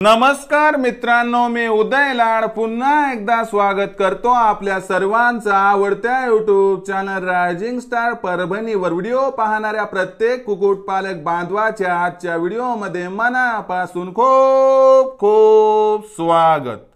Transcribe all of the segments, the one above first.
नमस्कार मित्रांनो, मी उदय लाड पुन्हा एकदा स्वागत करतो आपल्या सर्वांचा आवडत्या यूट्यूब चॅनल रायझिंग स्टार परभणीवर व्हिडिओ पाहणाऱ्या प्रत्येक कुक्कुटपालक बांधवाच्या आजच्या व्हिडिओमध्ये मनापासून खूप खूप स्वागत।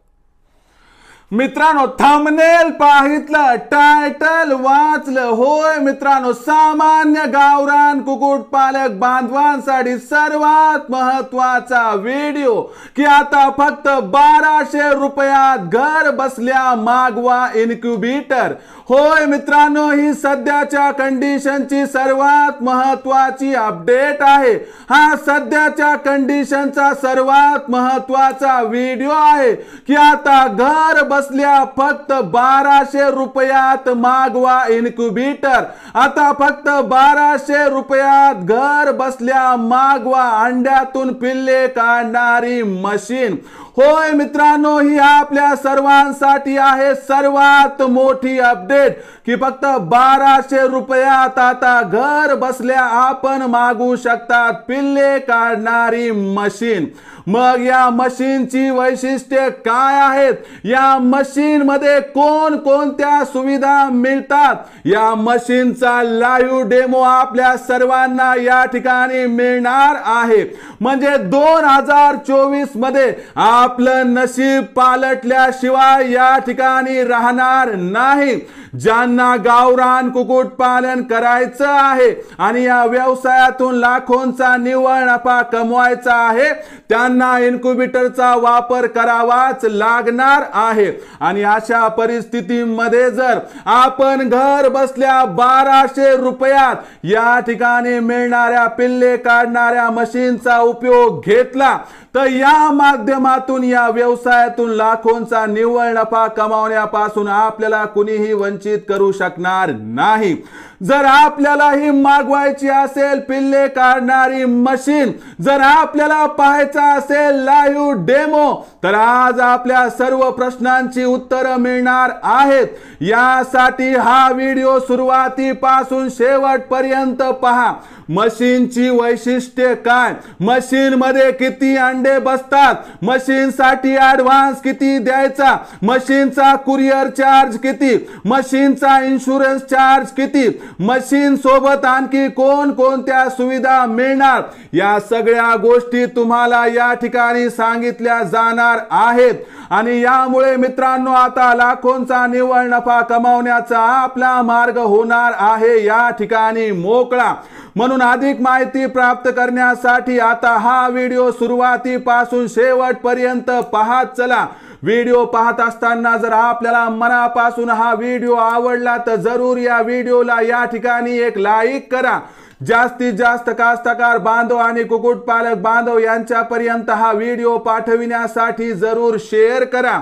मित्रांनो, थंबनेल पाहितलं, टायटल वाचलं, होय मित्रांनो, सामान्य गावरान कुक्कुटपालक बांधवांसाठी सर्वात महत्त्वाचा व्हिडिओ की आता फक्त 1200 रुपयात घर बसल्या मागवा इन्क्युबेटर। होय मित्रांनो, ही सध्याच्या कंडिशनची सर्वात महत्त्वाची अपडेट आहे। हा सध्याच्या कंडिशनचा सर्वात महत्त्वाचा व्हिडिओ आहे की आता घर बसल्या फक्त 1200 रुपयात मागवा इन्क्युबेटर। आता फक्त 1200 रुपयात घर बसल्या मागवा अंड्यातून पिल्ले काढणारी मशीन। होय मित्रांनो, ही आपल्या सर्वांसाठी आहे सर्वात मोठी अपडेट की फक्त 1200 रुपयात आता घर बसल्या आपण मागू शकतात पिल्ले काढणारी मशीन। मग या मशीनची वैशिष्ट्ये काय आहेत, या मशीन मध्ये कोण कोणत्या सुविधा मिळतात, या मशीनचा लाईव्ह डेमो आपल्या सर्वांना या ठिकाणी मिळणार आहे। म्हणजे 2024 मध्ये आपलं नशीब पालटल्याशिवाय या ठिकाणी राहणार नाही। ज्यांना गावरान कुक्कुटपालन करायचं आहे आणि या व्यवसायातून लाखोंचा निव्वळ नफा कमवायचा आहे त्यांना इन्क्युबेटरचा वापर करावाच लागणार आहे। आणि अशा परिस्थितीमध्ये जर आपण घर बसल्या 1200 रुपयात या ठिकाणी मिळणाऱ्या पिल्ले काढणाऱ्या मशीनचा उपयोग घेतला तर या माध्यमातून या व्यवसायातून लाखोंचा निव्वळ नफा कमावण्यापासून आपल्याला कुणीही वंचित करू शकणार नाही। जर आपल्याला ही मागवायची असेल पिल्ले काढणारी मशीन, जर आपल्याला पाहायचा असेल लाईव्ह डेमो, तर आज आपल्या सर्व प्रश्नांची उत्तरं मिळणार आहेत। यासाठी हा व्हिडिओ सुरुवातीपासून शेवटपर्यंत पहा। मशीनची वैशिष्ट्ये काय, मशीन मध्ये किती अंडे बसतात, मशीन साठी ऍडव्हान्स किती द्यायचा, मशीनचा कुरिअर चार्ज किती, मशीनचा इन्शुरन्स चार्ज किती, मशीन सोबत आणखी कोण कोणत्या सुविधा मिळणार, या सगळ्या गोष्टी तुम्हाला या ठिकाणी सांगितल्या जाणार आहेत। आणि यामुळे मित्रांनो आता लाखोंचा निव्वळ नफा कमावण्याचा आपला मार्ग होणार आहे या ठिकाणी मोकळा। म्हणून अधिक माहिती प्राप्त करण्यासाठी आता हा व्हिडिओ सुरुवातीपासून शेवटपर्यंत पाहत चला। व्हिडिओ पाहत असताना जर आपल्याला मनापासून हा व्हिडिओ आवडला तर जरूर या व्हिडिओला या ठिकाणी एक लाईक करा। जास्तीत जास्त कास्तकार बांधव आणि कुक्कुटपालक बांधव यांच्यापर्यंत हा व्हिडिओ पाठविण्यासाठी जरूर शेअर करा।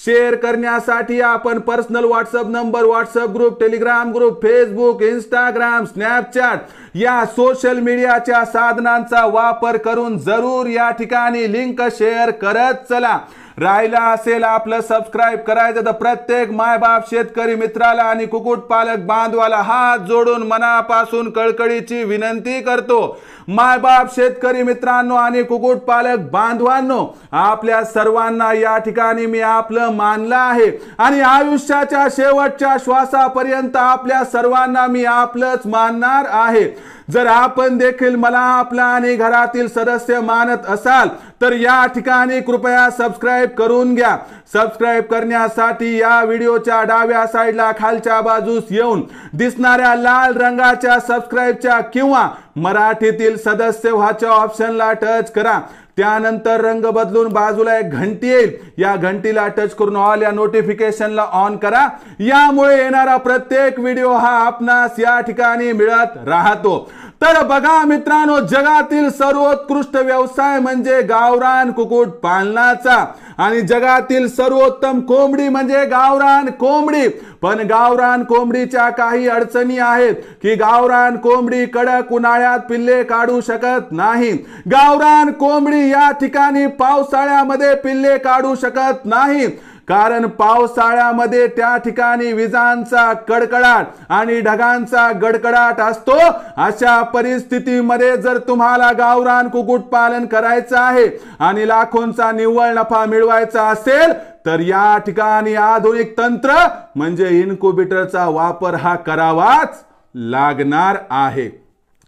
शेअर करण्यासाठी आपण personal WhatsApp number, WhatsApp group, Telegram group, Facebook, Instagram, Snapchat या सोशल मीडियाच्या साधनांचा वापर करून जरूर या ठिकाणी लिंक शेअर करत चला। राहिला असेल आपलं सबस्क्राइब करायचं तर प्रत्येक मायबाप शेतकरी मित्राला आणि कुक्कुटपालक बांधवाला हात जोडून मनापासून कळकळीची विनंती करतो। मायबाप शेतकरी मित्रांनो आणि कुक्कुटपालक बांधवांनो, आपल्या सर्वांना या ठिकाणी मी आपलं मानलं आहे आणि आयुष्याच्या शेवटच्या श्वासापर्यंत आपल्या सर्वांना मी आपलंच मानणार आहे। जर आपण देखील मला आपला आणि घरातील सदस्य मानत असाल तर या ठिकाणी कृपया सबस्क्राइब करून घ्या। सबस्क्राइब करण्यासाठी या व्हिडिओच्या डाव्या साईडला खालच्या बाजूस येऊन दिसणाऱ्या लाल रंगाच्या सबस्क्राइबच्या किंवा मराठीतील सदस्य व्हाच्या ऑप्शनला टच करा। त्यानंतर रंग बदलून बाजूला एक घंटी येईल, या घंटीला टच करून ऑल या नोटिफिकेशनला ऑन करा। यामुळे येणारा प्रत्येक व्हिडिओ हा आपणास या ठिकाणी मिळत राहतो। तर बघा मित्रांनो, जगातील सर्वोत्कृष्ट व्यवसाय म्हणजे गावरान कुक्कुट पालनाचा आणि जगातील सर्वोत्तम कोंबडी म्हणजे गावरान कोंबडी। पण गावरान कोंबडीच्या काही अडचणी आहेत की गावरान कोंबडी कडक उन्हाळ्यात पिल्ले काढू शकत नाही, गावरान कोंबडी या ठिकाणी पावसाळ्यामध्ये पिल्ले काढू शकत नाही, कारण पावसाळ्यामध्ये त्या ठिकाणी विजांचा कडकडाट आणि ढगांचा गडगडाट असतो। अशा परिस्थितीमध्ये जर तुम्हाला गावरान कुक्कुटपालन करायचं आहे आणि लाखोंचा निव्वळ नफा मिळवायचा असेल तर या ठिकाणी आधुनिक तंत्र म्हणजे इन्क्युबेटरचा वापर हा करावाच लागणार आहे।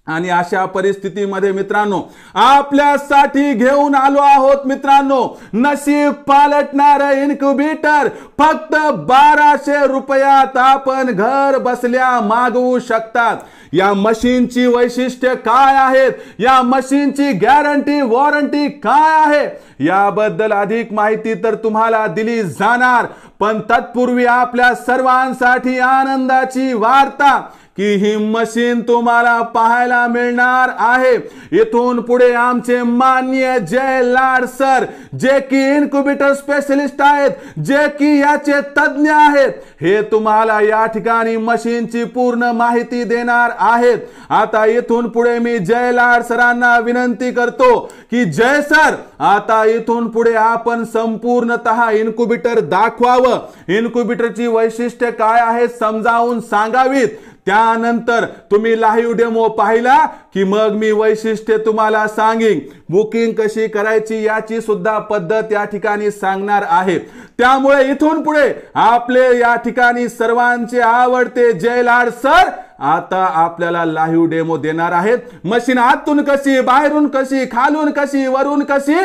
आणि अशा परिस्थितीमध्ये मित्रांनो आपल्यासाठी घेऊन आलो आहोत मित्रांनो नशीब पालटणार इन्क्युबेटर। फक्त 1200 रुपयात आपण घर बसल्या मागवू शकतात। या मशीनची वैशिष्ट्य काय आहेत, या मशीनची गॅरंटी वॉरंटी काय आहे याबद्दल अधिक माहिती तर तुम्हाला दिली जाणार, पण तत्पूर्वी आपल्या सर्वांसाठी आनंदाची वार्ता की ही मशीन तुम्हाला पाहायला मिळणार आहे। इथून पुढे आमचे माननीय जय लाड सर जे की इन्क्युबेटर स्पेशलिस्ट आहेत, जे की याचे तज्ञ आहेत, हे तुम्हाला या ठिकाणी मशीनची पूर्ण माहिती देणार आहेत। आता इथून पुढे मी जय लाड सरांना विनंती करतो की जय सर आता इथून पुढे आपण संपूर्णतः इन्क्युबेटर दाखवावं, इन्क्युबेटरची वैशिष्ट्ये काय आहेत समजावून सांगावीत। त्यानंतर तुम्ही लाईव्ह डेमो पाहिला की मग मी वैशिष्ट्ये तुम्हाला सांगेन, बुकिंग कशी करायची याची सुद्धा पद्धत या ठिकाणी सांगणार आहे। त्यामुळे इथून पुढे आपले या ठिकाणी सर्वांचे आवडते जय लाड सर आता आपल्याला लाईव्ह डेमो देणार आहेत। मशीन आतून कशी, बाहेरून कशी, खालून कशी, वरून कशी,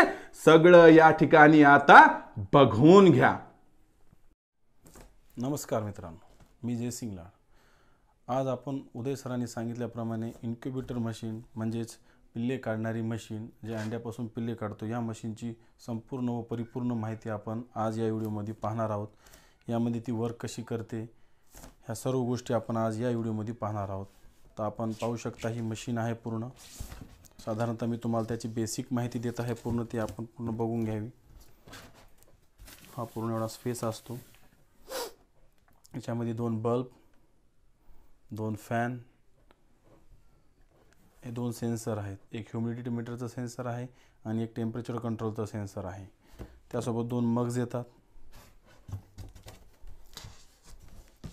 सगळं या ठिकाणी आता बघून घ्या। नमस्कार मित्रांनो, मी जयसिंग लाड। आज आपण उदय सरांनी सांगितल्याप्रमाणे इन्क्युबेटर मशीन म्हणजेच पिल्ले काढणारी मशीन जे अंड्यापासून पिल्ले काढतो या मशीनची संपूर्ण व परिपूर्ण माहिती आपण आज या व्हिडिओमध्ये पाहणार आहोत। यामध्ये ती वर्क कशी करते ह्या सर्व गोष्टी आपण आज या व्हिडिओमध्ये पाहणार आहोत। तर आपण पाहू शकता ही मशीन आहे पूर्ण। साधारणतः मी तुम्हाला त्याची बेसिक माहिती देत आहे, पूर्ण ती आपण पूर्ण बघून घ्यावी। हा पूर्ण एवढा स्पेस असतो। याच्यामध्ये 2 बल्ब, 2 फॅन, हे 2 सेन्सर आहेत। एक ह्युमिडिटी मीटरचा सेन्सर आहे आणि एक टेम्परेचर कंट्रोलचा सेन्सर आहे। त्यासोबत 2 मग्स येतात।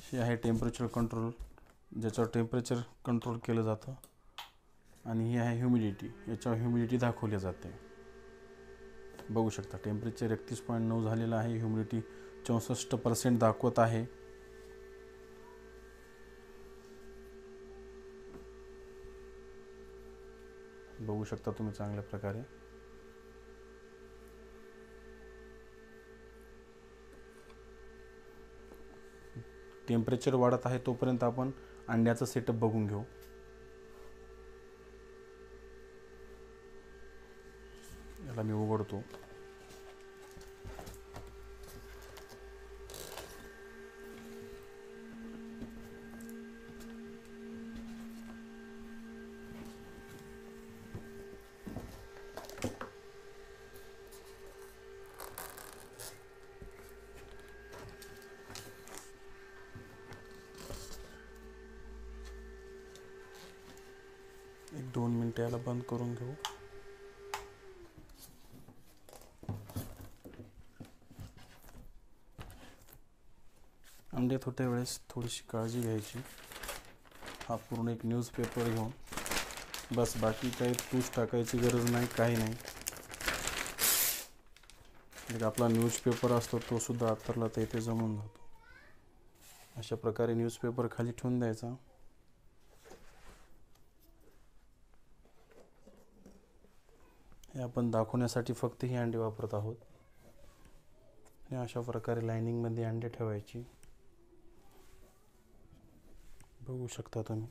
हे आहे टेम्परेचर कंट्रोल ज्याच्यावर टेम्परेचर कंट्रोल केलं जातं आणि ही आहे ह्युमिडिटी, याच्यावर ह्युमिडिटी दाखवली जाते। बघू शकता टेम्परेचर 31.9 झालेलं आहे, ह्युमिडिटी 64% दाखवत आहे। बघू शकता तुम्ही चांगल्या प्रकारे। टेम्परेचर वाढत आहे तोपर्यंत आपण अंड्याचा सेटअप बघून घेऊ। याला मी उघडतो। एक 2 मिनिट याला बंद करून घेऊ। अंडे थोड्या वेळेस थोडीशी काळजी घ्यायची। हा पूर्ण एक न्यूजपेपर घेऊन बस, बाकी काही टूस टाकायची गरज नाही, काही नाही। एक आपला न्यूजपेपर असतो तो सुद्धा आतरला तर इथे जमून जातो। अशा प्रकारे न्यूजपेपर खाली ठेवून द्यायचा। हे आपण दाखवण्यासाठी फक्त ही अंडी वापरत आहोत। हे अशा प्रकारे लाइनिंग मध्ये अंडे ठेवायची। बघू शकता तुम्ही।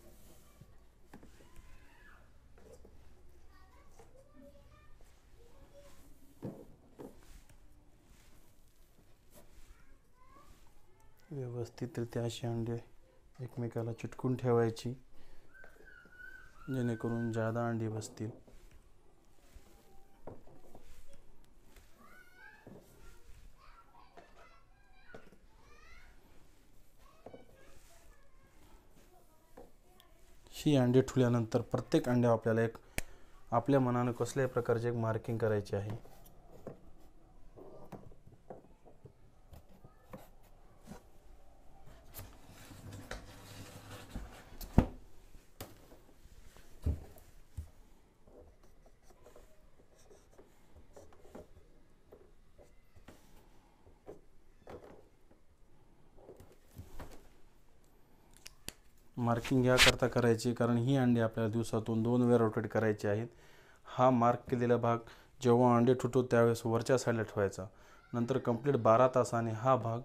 व्यवस्थितरित्या अशी अंडे एकमेकाला चिटकून ठेवायची जेणेकरून जादा अंडी बसतील। ही अंडे ठेवल्यानंतर प्रत्येक अंड्यावर आपल्याला एक आपल्या मनाने कसल्याही प्रकारचे एक मार्किंग करायची आहे। मार्किंग याकरता करायची कारण ही अंडी आपल्याला दिवसातून 2 वेळा रोटेट करायची आहेत. हा मार्क केलेला भाग जेव्हा अंडे ठेवतो त्यावेळेस वरच्या साईडला ठेवायचा. नंतर कंप्लीट 12 तासाने हा भाग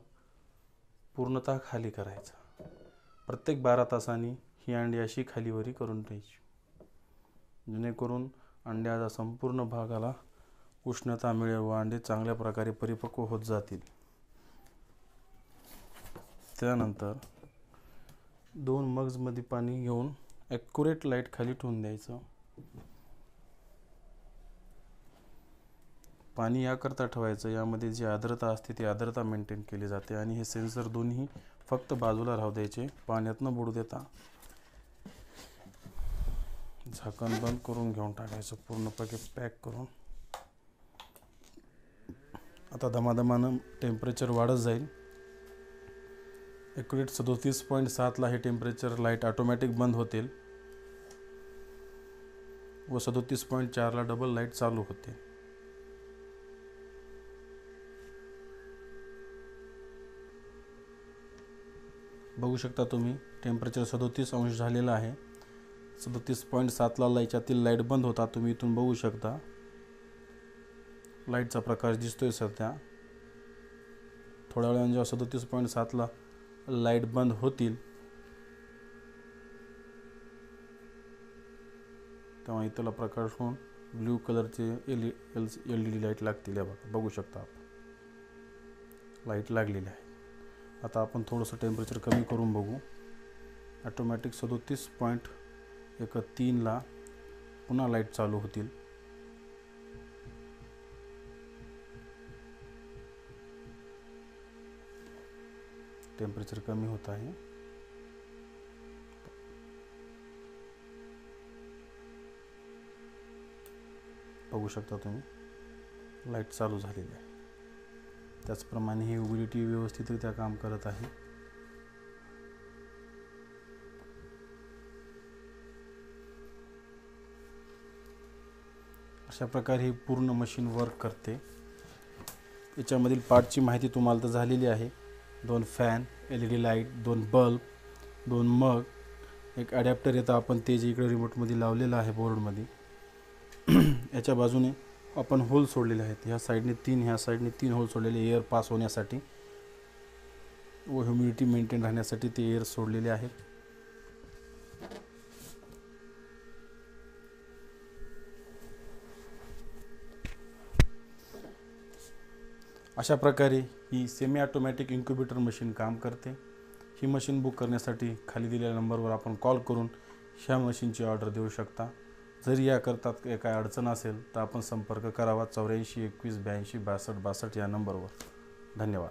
पूर्णतः खाली करायचा. प्रत्येक 12 तासांनी ही अंडी अशी खालीवरी करून ठेवायची, जेणेकरून अंड्याचा संपूर्ण भागाला उष्णता मिळेल व अंडे चांगल्या प्रकारे परिपक्व होत जातील. त्यानंतर 2 मग्समध्ये पाणी घेऊन ॲक्युरेट लाईट खाली ठेवून द्यायचं. पाणी याकरता ठेवायचं, यामध्ये जी आर्द्रता असते ती आर्द्रता मेंटेन केली जाते. आणि हे सेन्सर दोन्ही फक्त बाजूला राहू द्यायचे, पाण्यात न बुडू देता. झाकण बंद करून घेऊन टाकायचं पूर्णपणे पॅक करून. आता दमादमानं टेम्परेचर वाढत जाईल. ॲक्युरेट 37.7ला हे टेम्परेचर लाईट ऑटोमॅटिक बंद होतील व 37.4ला डबल लाईट चालू होते. बघू शकता तुम्ही टेम्परेचर 37 अंश झालेलं आहे. 37.7ला याच्यातील लाईट बंद होता. तुम्ही इथून बघू शकता लाईटचा प्रकाश दिसतोय सध्या. थोड्या वेळाने जेव्हा 37.7ला लाईट बंद होतील तेव्हा इथला प्रकाश होऊन ब्ल्यू कलरचे LED लाईट लागतील. बघू शकता आपण लाईट लागलेली आहे. आता आपण थोडंसं टेम्परेचर कमी करून बघू. ऑटोमॅटिक 37.13ला पुन्हा लाईट चालू होतील. टेम्परेचर कमी होत आहे. बघू शकता तुम्ही लाईट चालू झालेली आहे. त्याचप्रमाणे ही ह्युमिडिटी व्यवस्थितरित्या काम करत आहे. अशा प्रकारे ही पूर्ण मशीन वर्क करते. याच्यामधील पार्टची माहिती तुम्हाला तर झालेली आहे. 2 फॅन, LED लाईट, 2 बल्ब, 2 मग, एक ॲडॅप्टर येतं आपण ते जे इकडे रिमोटमध्ये लावलेलं आहे बोर्डमध्ये. याच्या बाजूने आपण होल सोडलेले आहेत. ह्या साईडने 3, ह्या साईडने 3 होल सोडलेले एअर पास होण्यासाठी व ह्युमिडिटी मेंटेन राहण्यासाठी ते एअर सोडलेले आहेत. अशा प्रकारे ही सेमी ऑटोमॅटिक इन्क्युबेटर मशीन काम करते. ही मशीन बुक करण्यासाठी खाली दिलेल्या नंबरवर आपण कॉल करून ह्या मशीनची ऑर्डर देऊ शकता. जर याकरता काय अडचण असेल तर आपण संपर्क करावा 84 21 82 62 62 या नंबरवर. धन्यवाद.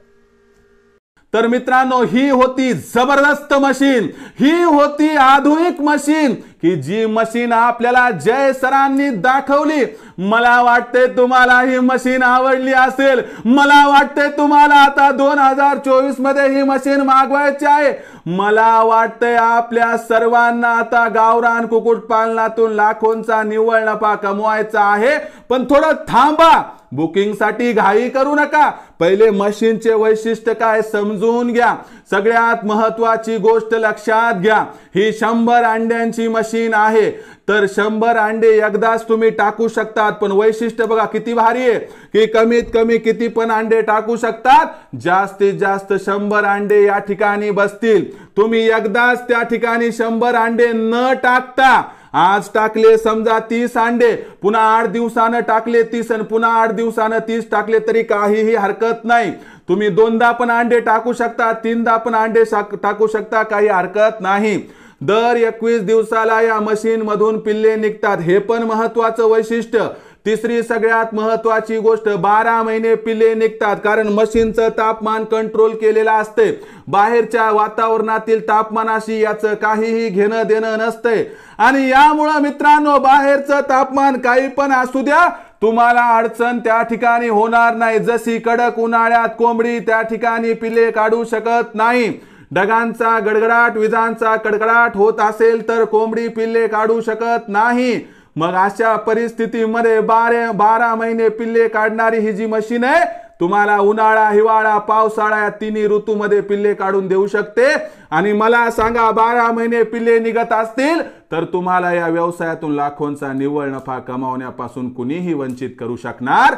तर मित्रांनो, ही होती जबरदस्त मशीन, ही होती आधुनिक मशीन की जी मशीन आपल्याला जय सरांनी दाखवली. मला वाटते तुम्हाला ही मशीन आवडली असेल. मला वाटते तुम्हाला आता 2024 मध्ये ही मशीन मागवायची आहे. मला वाटतंय आपल्या सर्वांना आता गावरान कुक्कुटपालनातून लाखोंचा निव्वळ नफा कमवायचा आहे. पण थोडं थांबा, बुकिंग साठी घाई करू नका. पहिले मशीनचे वैशिष्ट्य काय समजून घ्या. सगळ्यात महत्त्वाची गोष्ट लक्षात घ्या, ही 100 अंड्यांची मशीन आहे. तर 100 अंडे एकदाच तुम्ही टाकू शकतात. पण वैशिष्ट्य बघा किती भारी आहे की कमीत कमी किती पण अंडे टाकू शकतात. जास्तीत जास्त 100 अंडे या ठिकाणी बसतील. तुम्ही एकदाच त्या ठिकाणी 100 अंडे न टाकता आज टाकले समजा 30 अंडे, पुन्हा 8 दिवसानं टाकले 30 आणि पुन्हा 8 दिवसानं 30 टाकले तरी काहीही हरकत नाही. तुम्ही 2दा पण अंडे टाकू शकता, 3दा पण अंडे टाकू शकता, काही हरकत नाही. दर 21 दिवसाला या मशीन मधून पिल्ले निघतात. हे पण महत्त्वाचं वैशिष्ट्य. तिसरी सगळ्यात महत्त्वाची गोष्ट, 12 महिने पिल्ले निघतात. कारण मशीनचं तापमान कंट्रोल केलेलं असते. बाहेरच्या वातावरणातील तापमानाशी याचं काहीही घेणं देणं नसतंय. आणि यामुळे मित्रांनो, बाहेरचं तापमान काही पण असू द्या, तुम्हाला अडचण त्या ठिकाणी होणार नाही. जशी कडक उन्हाळ्यात कोंबडी त्या ठिकाणी पिल्ले काढू शकत नाही. ढगांचा गडगडाट, विजांचा कडकडाट होत असेल तर कोंबडी पिल्ले काढू शकत नाही. मग अशा परिस्थितीमध्ये 12 महिने पिल्ले काढणारी ही जी मशीन आहे तुम्हाला उन्हाळा, हिवाळा, पावसाळा या तिन्ही ऋतूमध्ये पिल्ले काढून देऊ शकते. आणि मला सांगा 12 महिने पिल्ले निघत असतील तर तुम्हाला या व्यवसायातून लाखोंचा निव्वळ नफा कमावण्यापासून कुणीही वंचित करू शकणार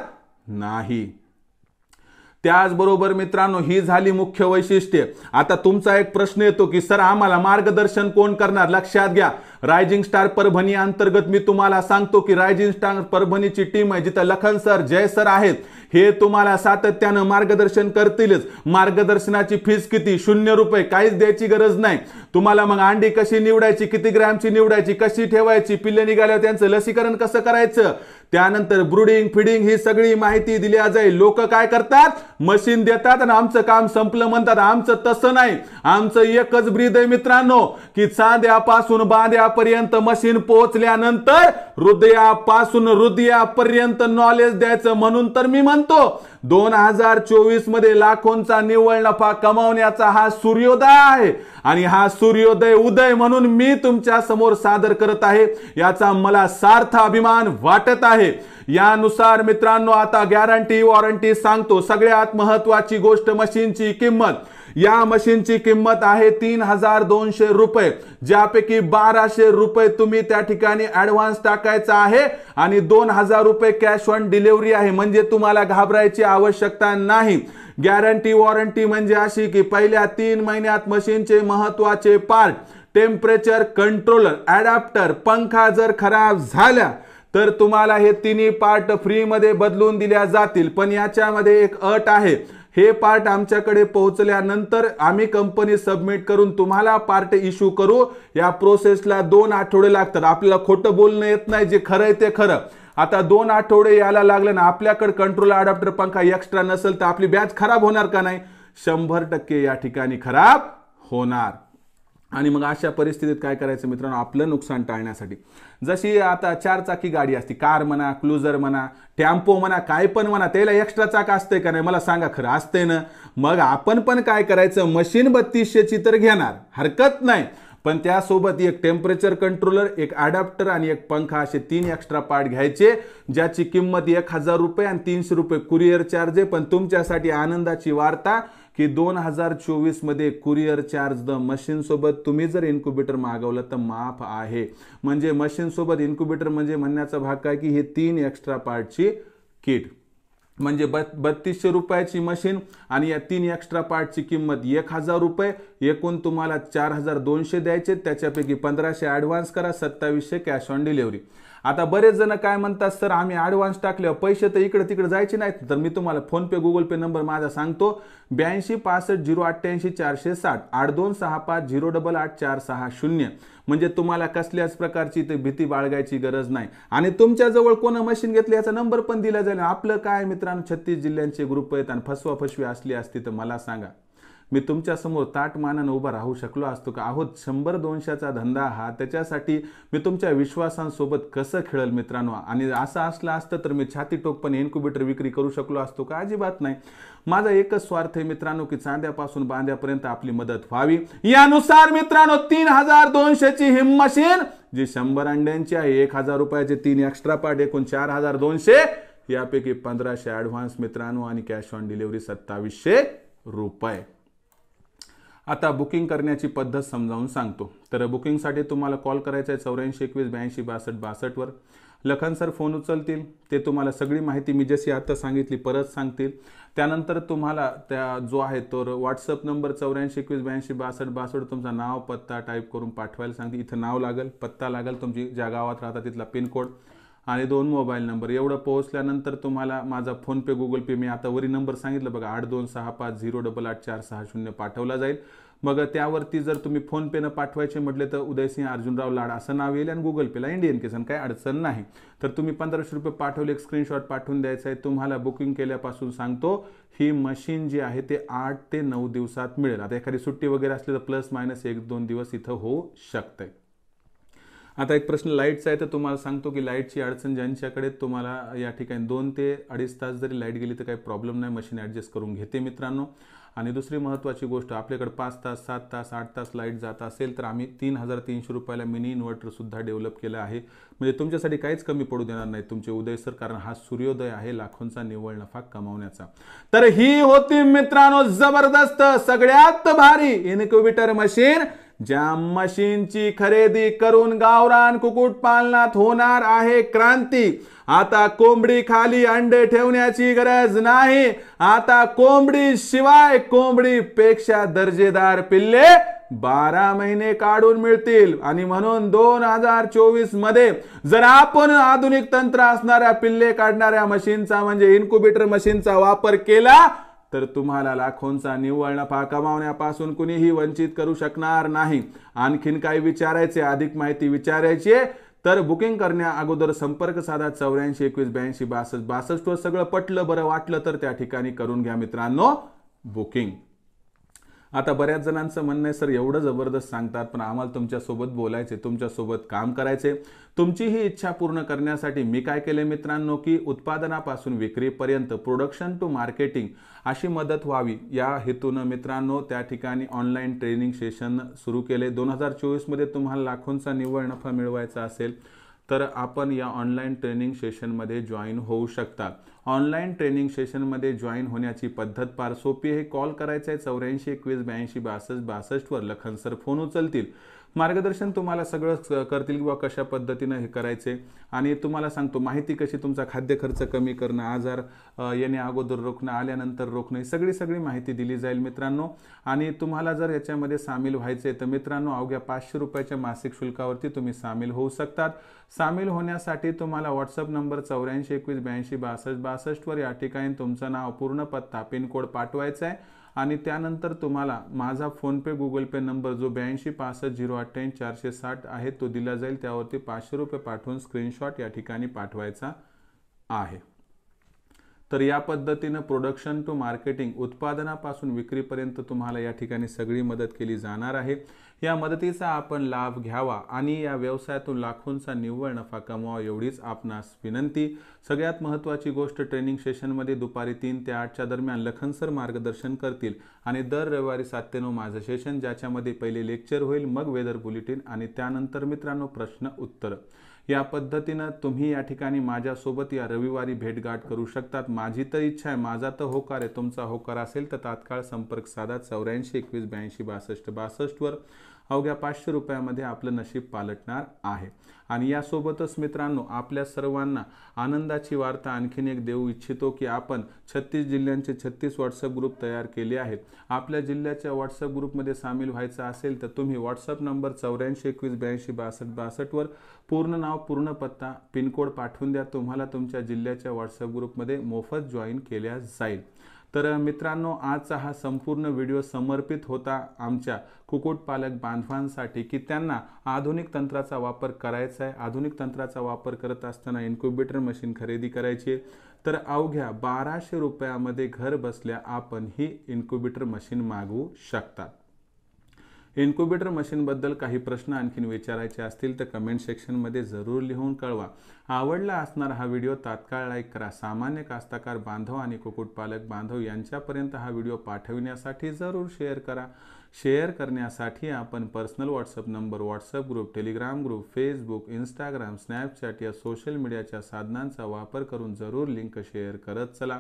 नाही. त्याचबरोबर मित्रांनो, ही झाली मुख्य वैशिष्ट्ये. आता तुमचा एक प्रश्न येतो की सर आम्हाला मार्गदर्शन कोण करणार? लक्षात घ्या, रायझिंग स्टार परभणी अंतर्गत मी तुम्हाला सांगतो की रायझिंग स्टार परभणीची टीम आहे, जिथं लखन सर, जय सर आहेत. हे तुम्हाला सातत्यानं मार्गदर्शन करतीलच. मार्गदर्शनाची फीस किती? 0 रुपये, काहीच द्यायची गरज नाही. तुम्हाला मग अंडी कशी निवडायची, किती ग्रॅमची निवडायची, कशी ठेवायची, पिल्ले निघाल्यावर त्यांचं लसीकरण कसं करायचं, त्यानंतर ब्रुडिंग, फिडिंग ही सगळी माहिती दिली जाईल. लोक काय करतात? मशीन देतात आणि आमचं काम संपलं म्हणतात. आमचं तसं नाही. आमचं एकच ब्रीद आहे मित्रांनो की चांद्यापासून बांद्यापर्यंत मशीन पोहोचल्यानंतर हृदयापासून हृदयापर्यंत नॉलेज द्यायचं. म्हणून तर मी म्हणतो 2024 मध्ये लाखोंचा निव्वळ नफा कमावण्याचा हा सूर्योदय आहे. आणि हा सूर्योदय उदय म्हणून मी तुमच्या समोर सादर करत आहे. याचा मला सार्थ अभिमान वाटत आहे. यानुसार मित्रांनो आता गॅरंटी वॉरंटी सांगतो. सगळ्यात महत्वाची गोष्ट मशीनची किंमत. या मशीनची किंमत आहे 3200 रुपये, ज्यापैकी 1200 रुपये तुम्ही त्या ठिकाणी ऍडव्हान्स टाकायचा आहे आणि 2000 रुपये कॅश ऑन डिलिव्हरी आहे. म्हणजे तुम्हाला घाबरायची आवश्यकता नाही. गॅरंटी वॉरंटी म्हणजे अशी की पहिल्या 3 महिन्यात मशीनचे महत्वाचे पार्ट, टेम्परेचर कंट्रोलर, ॲडॅप्टर, पंखा जर खराब झाल्या तर तुम्हाला हे तिन्ही पार्ट फ्री मध्ये बदलून दिल्या जातील. पण याच्यामध्ये एक अट आहे. हे पार्ट आमच्याकडे पोहोचल्यानंतर आम्ही कंपनी सबमिट करून तुम्हाला पार्ट इश्यू करू. या प्रोसेसला 2 आठवडे लागतात. आपल्याला खोटं बोलणं येत नाही, जे खरं आहे ते खरं. आता 2 आठवडे यायला लागले ना, आपल्याकडे कंट्रोल, अडॅप्टर, पंखा एक्स्ट्रा नसेल तर आपली बॅच खराब होणार का नाही? 100% या ठिकाणी खराब होणार. आणि मग अशा परिस्थितीत काय करायचं मित्रांनो? आपलं नुकसान टाळण्यासाठी जशी आता 4 चाकी गाडी असते, कार म्हणा, क्लुझर म्हणा, टेम्पो म्हणा, काय पण म्हणा, त्याला एक्स्ट्रा चाक असते का नाही? मला सांगा खरं, असते ना. मग आपण पण काय करायचं? मशीन 3200ची तर घेणार, हरकत नाही. पण त्यासोबत एक टेम्परेचर कंट्रोलर, एक अडॅप्टर आणि एक पंखा, असे 3 एक्स्ट्रा पार्ट घ्यायचे, ज्याची किंमत 1000 रुपये आणि 300 रुपये कुरिअर चार्ज आहे. पण तुमच्यासाठी आनंदाची वार्ता की 2024 मध्ये कुरिअर चार्ज द मशीन सोबत तुम्ही जर इन्क्युबेटर मागवलं तर माफ आहे. म्हणजे मशीन सोबत इन्क्युबेटर म्हणजे म्हणण्याचा भाग काय की हे 3 एक्स्ट्रा पार्टची किट, म्हणजे 3200 रुपयाची मशीन आणि या 3 एक्स्ट्रा पार्टची किंमत 1000 रुपये. एकूण तुम्हाला 4200 द्यायचे. त्याच्यापैकी 1500 ॲडव्हान्स करा, 2700 कॅश ऑन डिलिव्हरी. आता बरेच जण काय म्हणतात, सर आम्ही ॲडव्हान्स टाकले, पैसे तर इकडे तिकडे जायचे नाहीत. तर मी तुम्हाला फोन पे, गुगल पे नंबर माझा सांगतो. 82 65 088 460 8265 088 460. म्हणजे तुम्हाला कसल्याच प्रकारची ते भीती बाळगायची गरज नाही. आणि तुमच्याजवळ कोण मशीन घेतली याचा नंबर पण दिला जाईल. आपलं काय मित्रांनो, 36 जिल्ह्यांचे ग्रुप आहेत आणि फसवी असली असती तर मला सांगा, मी तुमच्या समोर ताट मानानं उभा राहू शकलो असतो का? आहोत 100-200चा धंदा हा. त्याच्यासाठी मी तुमच्या विश्वासांसोबत कसं खेळल मित्रांनो. आणि असं असलं असतं तर मी छाती टोकपणे इन्क्युबेटर विक्री करू शकलो असतो का? अजिबात नाही. माझा एकच स्वार्थ आहे मित्रांनो की चांद्यापासून बांद्यापर्यंत आपली मदत व्हावी. यानुसार मित्रांनो 3200ची ही मशीन जी 100 अंड्यांची आहे, 1000 रुपयाचे 3 एक्स्ट्रा पार्ट, एकूण 4200. यापैकी 1500 ॲडव्हान्स मित्रांनो आणि कॅश ऑन डिलिव्हरी 2700 रुपये. आता बुकिंग करण्याची पद्धत समजावून सांगतो. तर बुकिंगसाठी तुम्हाला कॉल करायचा आहे 84 21 82 62 62 वर. लखन सर फोन उचलतील. ते तुम्हाला सगळी माहिती मी जशी आता सांगितली परत सांगतील. त्यानंतर तुम्हाला त्या जो आहे तो व्हॉट्सअप नंबर 84 21 82 62 62 तुमचं नाव पत्ता टाईप करून पाठवायला सांगते. इथं नाव लागेल, पत्ता लागेल, तुमची ज्या गावात राहता तिथला पिनकोड आणि 2 मोबाईल नंबर. एवढं पोहोचल्यानंतर तुम्हाला माझा फोन पे, गुगल पे, मी आता वरी नंबर सांगितलं बघा 8265 088 460 पाठवला जाईल. मग त्यावरती जर तुम्ही फोन पेनं पाठवायचे म्हटले तर उदयसिंह अर्जुनराव लाड असं नाव येईल आणि गुगल पेला इंडियन किसन, काही अडचण नाही. तर तुम्ही 1500 रुपये पाठवले, एक स्क्रीनशॉट पाठवून द्यायचा आहे. तुम्हाला बुकिंग केल्यापासून सांगतो ही मशीन जी आहे ते 8 ते 9 दिवसात मिळेल. आता एखादी सुट्टी वगैरे असली तर प्लस मायनस 1-2 दिवस इथं होऊ शकते. आता एक प्रश्न लाईटचा आहे, तर तुम्हाला सांगतो की लाईटची अडचण ज्यांच्याकडे, तुम्हाला या ठिकाणी 2 ते 2.5 तास जरी लाईट गेली तर काही प्रॉब्लेम नाही, मशीन ॲडजस्ट करून घेते मित्रांनो. आणि दुसरी महत्त्वाची गोष्ट, आपल्याकडे 5 तास 7 तास 8 तास लाईट जात असेल तर आम्ही 3,300 रुपयाला मिनी इन्व्हर्टरसुद्धा डेव्हलप केलं आहे. म्हणजे तुमच्यासाठी काहीच कमी पडू देणार नाही तुमचे उदय सर, कारण हा सूर्योदय आहे लाखोंचा निव्वळ नफा कमावण्याचा. तर ही होती मित्रांनो जबरदस्त सगळ्यात भारी इन्क्युबेटर मशीन, ज्या मशीनची खरेदी करून गावरान कुक्कुटपालनात होणार आहे क्रांती. आता कोंबडी खाली अंडे ठेवण्याची गरज नाही, आता कोंबडी शिवाय कोंबडी पेक्षा दर्जेदार पिल्ले 12 महिने काढून मिळतील. आणि म्हणून 2024 मध्ये जर आपण आधुनिक तंत्र असणाऱ्या पिल्ले काढणाऱ्या मशीनचा म्हणजे इन्क्युबेटर मशीनचा वापर केला तर तुम्हाला लाखोंचा निव्वळ नफा कमावण्यापासून कुणीही वंचित करू शकणार नाही. आणखीन काही विचारायचे, अधिक माहिती विचारायची तर बुकिंग करण्या अगोदर संपर्क साधा 84 21 82 62 62 वर. सगळं पटलं बरं वाटलं तर त्या ठिकाणी करून घ्या मित्रांनो बुकिंग. आता बऱ्याच जणांचं म्हणणं आहे सर एवढं जबरदस्त सांगतात पण आम्हाला तुमच्यासोबत बोलायचे, तुमच्यासोबत काम करायचे. तुमची ही इच्छा पूर्ण करण्यासाठी मी काय केले मित्रांनो की उत्पादनापासून विक्रीपर्यंत प्रोडक्शन टू मार्केटिंग अशी मदत व्हावी या हेतून मित्रांनो त्या ठिकाणी ऑनलाईन ट्रेनिंग सेशन सुरू केले. 2024 मध्ये तुम्हाला लाखोंचा निव्वळ नफा मिळवायचा असेल तर आपण या ऑनलाईन ट्रेनिंग सेशनमध्ये जॉईन होऊ शकता. ऑनलाईन ट्रेनिंग सेशनमध्ये जॉईन होण्याची पद्धत फार सोपी आहे. कॉल करायचा आहे 84 21 82 62 62 वर. लखन सर फोन उचलतील, मार्गदर्शन तुम्हाला सगळं करतील किंवा कशा पद्धतीनं हे करायचे. आणि तुम्हाला सांगतो माहिती कशी तुमचा खाद्य खर्च कमी करणं, आजार येणे अगोदर रोखणं, आल्यानंतर रोखणं, सगळी माहिती दिली जाईल मित्रांनो. आणि तुम्हाला जर याच्यामध्ये सामील व्हायचे तर मित्रांनो अवघ्या 500 रुपयाच्या मासिक शुल्कावरती तुम्ही सामील होऊ शकतात. सामील होण्यासाठी तुम्हाला व्हॉट्सअप नंबर 84 21 82 62 62 वर या ठिकाणी तुमचं नाव, पूर्ण पत्ता, पिनकोड पाठवायचा आहे. आणि त्यानंतर तुम्हाला माझा फोनपे गुगल पे नंबर जो 82 65 088 460 आहे तो दिला जाईल. त्यावरती 500 रुपये पाठवून स्क्रीनशॉट या ठिकाणी पाठवायचा आहे. तर या पद्धतीनं प्रोडक्शन टू मार्केटिंग उत्पादनापासून विक्रीपर्यंत तुम्हाला या ठिकाणी सगळी मदत केली जाणार आहे. या मदतीचा आपण लाभ घ्यावा आणि या व्यवसायातून लाखोंचा निव्वळ नफा कमवावा एवढीच आपणास विनंती. सगळ्यात महत्त्वाची गोष्ट, ट्रेनिंग सेशनमध्ये दुपारी 3 ते 8च्या दरम्यान लखन सर मार्गदर्शन करतील आणि दर रविवारी 7 ते 9 माझं सेशन, ज्याच्यामध्ये पहिले लेक्चर होईल, मग वेदर बुलेटिन आणि त्यानंतर मित्रांनो प्रश्न उत्तर. या पद्धतीनं तुम्ही या ठिकाणी माझ्यासोबत या रविवारी भेटगाठ करू शकतात. माझी तर इच्छा आहे, माझा तर होकार आहे, तुमचा होकार असेल तर तात्काळ संपर्क साधा 84 21 82 62 62 वर. अवघ्या 500 रुपयामध्ये आपलं नशीब पालटणार आहे. आणि यासोबतच मित्रांनो आपल्या सर्वांना आनंदाची वार्ता आणखीन एक देऊ इच्छितो की आपण 36 जिल्ह्यांचे 36 व्हॉट्सअप ग्रुप तयार केले आहेत. आपल्या जिल्ह्याच्या व्हॉट्सअप ग्रुपमध्ये सामील व्हायचं असेल तर तुम्ही व्हॉट्सअप नंबर 84 21 82 62 62 वर पूर्ण नाव, पूर्ण पत्ता, पिनकोड पाठवून द्या. तुम्हाला तुमच्या जिल्ह्याच्या व्हॉट्सअप ग्रुपमध्ये मोफत जॉईन केल्या जाईल. तर मित्रांनो आजचा हा संपूर्ण व्हिडिओ समर्पित होता आमच्या कुक्कुटपालक बांधवांसाठी की त्यांना आधुनिक तंत्राचा वापर करायचा आहे. आधुनिक तंत्राचा वापर करत असताना इन्क्युबेटर मशीन खरेदी करायची आहे. तर अवघ्या 1200 रुपयामध्ये घर बसल्या आपण ही इन्क्युबेटर मशीन मागवू शकतात. इन्क्युबेटर मशीनबद्दल काही प्रश्न आणखीन विचारायचे असतील तर कमेंट सेक्शनमध्ये जरूर लिहून कळवा. आवडला असणारा हा व्हिडिओ तात्काळ लाईक करा. सामान्य कास्तकार बांधव आणि कुक्कुटपालक बांधव यांच्यापर्यंत हा व्हिडिओ पाठविण्यासाठी जरूर शेअर करा. शेअर करण्यासाठी आपण personal WhatsApp number, WhatsApp group, Telegram group, Facebook, Instagram, Snapchat या सोशल मीडियाच्या साधनांचा वापर करून जरूर लिंक शेअर करत चला.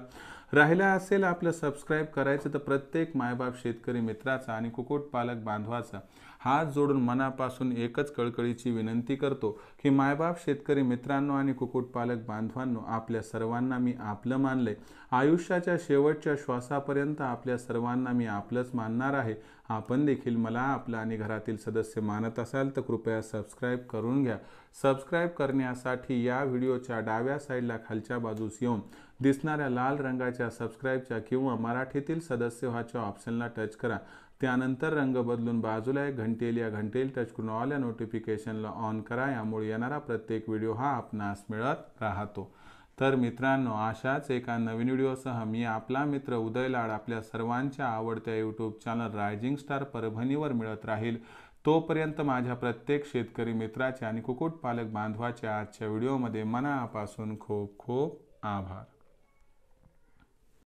राहिला असेल आपलं सबस्क्राईब करायचं तर प्रत्येक मायबाप शेतकरी मित्राचा आणि कुक्कुटपालक बांधवाचा हात जोडून मनापासून एकच कळकळीची विनंती करतो की मायबाप शेतकरी मित्रांनो आणि कुक्कुटपालक बांधवांनो, आपल्या सर्वांना मी आपलं मानलंय. आयुष्याच्या शेवटच्या श्वासापर्यंत आपल्या सर्वांना मी आपलंच मानणार आहे. आपण देखील मला आपलं आणि घरातील सदस्य मानत असाल तर कृपया सबस्क्राईब करून घ्या. सबस्क्राईब करण्यासाठी या व्हिडिओच्या डाव्या साईडला खालच्या बाजूस येऊन दिसणाऱ्या लाल रंगाच्या सबस्क्राईबच्या किंवा मराठीतील सदस्य व्हाच्या ऑप्शनला टच करा. त्यानंतर रंग बदलून बाजूला एक घंटेल या घंटेल टच करून ऑल या नोटिफिकेशनला ऑन करा. यामुळे येणारा प्रत्येक व्हिडिओ हा आपणास मिळत राहतो. तर मित्रांनो अशाच एका नवीन व्हिडिओसह मी आपला मित्र उदय लाड आपल्या सर्वांच्या आवडत्या यूट्यूब चॅनल रायझिंग स्टार परभणीवर मिळत राहील. तोपर्यंत माझ्या प्रत्येक शेतकरी मित्राचे आणि कुक्कुटपालक बांधवाच्या आजच्या व्हिडिओमध्ये मनापासून खूप खूप आभार.